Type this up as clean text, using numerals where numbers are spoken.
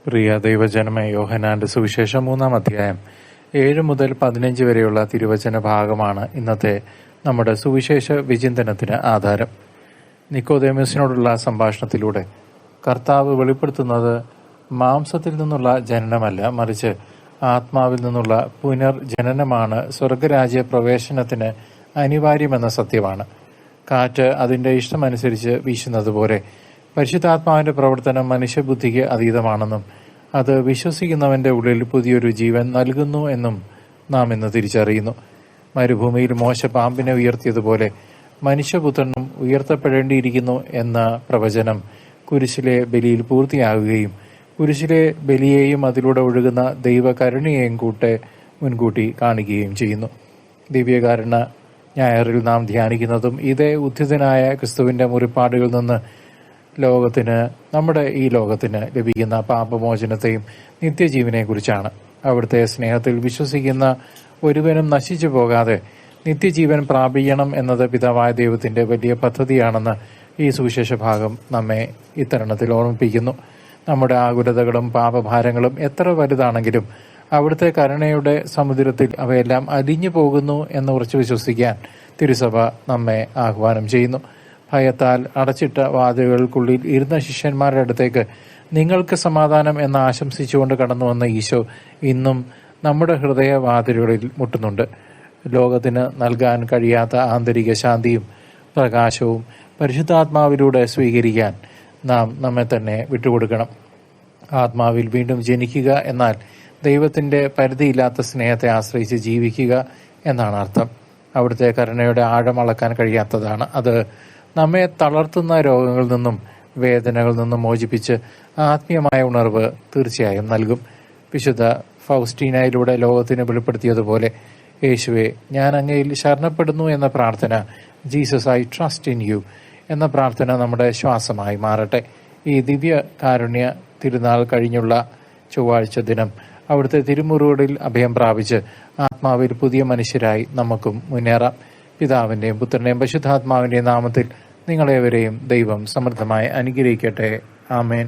പ്രിയ ദൈവജനമേ, യോഹന്നാന്റെ സുവിശേഷം 3-ാം അധ്യായം 7 മുതൽ 15 വരെയുള്ള തിരുവചന ഭാഗമാണ് ഇന്നത്തെ നമ്മുടെ സുവിശേഷ വിചിന്തനത്തിന് ആധാരം. നിക്കോദേമസിനോടുള്ള സംഭാഷണത്തിലൂടെ കർത്താവ് വെളിപ്പെടുത്തുന്നത് മാംസത്തിൽ നിന്നുള്ള ജനനമല്ല, മറിച്ച് ആത്മാവിൽ നിന്നുള്ള പുനർജനനമാണ് സ്വർഗരാജ്യ പ്രവേശനത്തിന് അനിവാര്യമെന്ന സത്യമാണ്. കാറ്റ് അതിന്റെ ഇഷ്ടമനുസരിച്ച് വീശുന്നത് പോലെ പരിശുദ്ധാത്മാവിന്റെ പ്രവർത്തനം മനുഷ്യബുദ്ധിക്ക് അതീതമാണെന്നും അത് വിശ്വസിക്കുന്നവന്റെ ഉള്ളിൽ പുതിയൊരു ജീവൻ നൽകുന്നു എന്നും നാം ഇന്ന് തിരിച്ചറിയുന്നു. മരുഭൂമിയിൽ മോശ പാമ്പിനെ ഉയർത്തിയതുപോലെ മനുഷ്യപുത്രനും ഉയർത്തപ്പെടേണ്ടിയിരിക്കുന്നു എന്ന പ്രവചനം കുരിശിലെ ബലിയിൽ പൂർത്തിയാകുകയും കുരിശിലെ ബലിയെയും അതിലൂടെ ഒഴുകുന്ന ദൈവകരുണയെയും മുൻകൂട്ടി കാണുകയും ചെയ്യുന്നു. ദിവ്യകാരുണ ഞായറിൽ നാം ധ്യാനിക്കുന്നതും ഇതേ ഉദ്ധിതനായ ക്രിസ്തുവിന്റെ മുറിപ്പാടുകളിൽ നിന്ന് നമ്മുടെ ഈ ലോകത്തിന് ലഭിക്കുന്ന പാപമോചനത്തെയും നിത്യജീവനെയും കുറിച്ചാണ്. അവിടുത്തെ സ്നേഹത്തിൽ വിശ്വസിക്കുന്ന ഒരുവനും നശിച്ചു പോകാതെ നിത്യജീവൻ പ്രാപിക്കണം എന്നത് പിതാവായ ദൈവത്തിന്റെ വലിയ പദ്ധതിയാണെന്ന് ഈ സുവിശേഷ ഭാഗം നമ്മെ ഇത്തരണത്തിൽ ഓർമ്മിപ്പിക്കുന്നു. നമ്മുടെ ആകുലതകളും പാപഭാരങ്ങളും എത്ര വലുതാണെങ്കിലും അവിടുത്തെ കരുണയുടെ സമുദ്രത്തിൽ അവയെല്ലാം അലിഞ്ഞു പോകുന്നു എന്ന് ഉറച്ചു വിശ്വസിക്കാൻ തിരുസഭ നമ്മെ ആഹ്വാനം ചെയ്യുന്നു. ഭയത്താൽ അടച്ചിട്ട വാതിലുകൾക്കുള്ളിൽ ഇരുന്ന ശിഷ്യന്മാരുടെ അടുത്തേക്ക് നിങ്ങൾക്ക് സമാധാനം എന്ന് ആശംസിച്ചുകൊണ്ട് കടന്നു വന്ന ഈശോ ഇന്നും നമ്മുടെ ഹൃദയവാതിലുകളിൽ മുട്ടുന്നുണ്ട്. ലോകത്തിന് നൽകാൻ കഴിയാത്ത ആന്തരിക ശാന്തിയും പ്രകാശവും പരിശുദ്ധാത്മാവിലൂടെ സ്വീകരിക്കാൻ നാം നമ്മെ തന്നെ വിട്ടുകൊടുക്കണം. ആത്മാവിൽ വീണ്ടും ജനിക്കുക എന്നാൽ ദൈവത്തിന്റെ പരിധിയില്ലാത്ത സ്നേഹത്തെ ആശ്രയിച്ച് ജീവിക്കുക എന്നാണ് അർത്ഥം. അവിടുത്തെ കരുണയുടെ ആഴം അളക്കാൻ കഴിയാത്തതാണ്. അത് നമ്മെ തളർത്തുന്ന രോഗങ്ങളിൽ നിന്നും വേദനകളിൽ നിന്നും മോചിപ്പിച്ച് ആത്മീയമായ ഉണർവ് തീർച്ചയായും നൽകും. വിശുദ്ധ ഫൗസ്റ്റീനയിലൂടെ ലോകത്തിന് വെളിപ്പെടുത്തിയതുപോലെ യേശുവെ, ഞാൻ അങ്ങയിൽ ശരണപ്പെടുന്നു എന്ന പ്രാർത്ഥന, Jesus I trust in you എന്ന പ്രാർത്ഥന നമ്മുടെ ശ്വാസമായി മാറട്ടെ. ഈ ദിവ്യ കാരുണ്യ തിരുനാൾ കഴിഞ്ഞുള്ള ചൊവ്വാഴ്ച ദിനം അവിടുത്തെ തിരുമുറുകളിൽ അഭയം പ്രാപിച്ച് ആത്മാവിൽ പുതിയ മനുഷ്യരായി നമുക്കും മുന്നേറാം. പിതാവിന്റെയും പുത്രന്റെയും പരിശുദ്ധാത്മാവിന്റെയും നാമത്തിൽ നിങ്ങളേവരെയും ദൈവം സമൃദ്ധമായി അനുഗ്രഹിക്കട്ടെ. ആമേൻ.